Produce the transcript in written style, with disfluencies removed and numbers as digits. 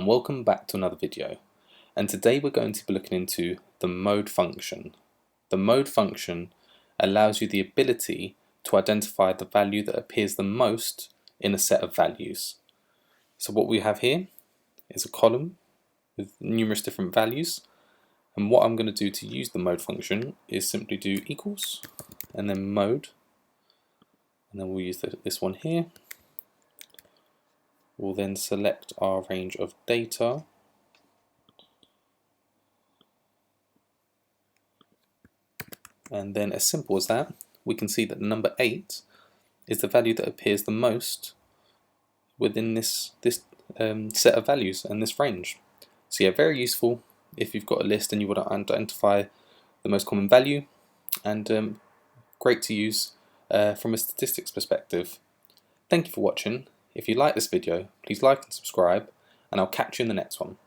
and welcome back to another video. And today we're going to be looking into the mode function. The mode function allows you the ability to identify the value that appears the most in a set of values. So what we have here is a column with numerous different values, and what I'm going to do to use the mode function is simply do equals and then mode, and then we'll use this one here. We'll then select our range of data, and then as simple as that, we can see that the number 8 is the value that appears the most within this set of values and this range. So yeah, very useful if you've got a list and you want to identify the most common value, and great to use from a statistics perspective. Thank you for watching. If you like this video, please like and subscribe, and I'll catch you in the next one.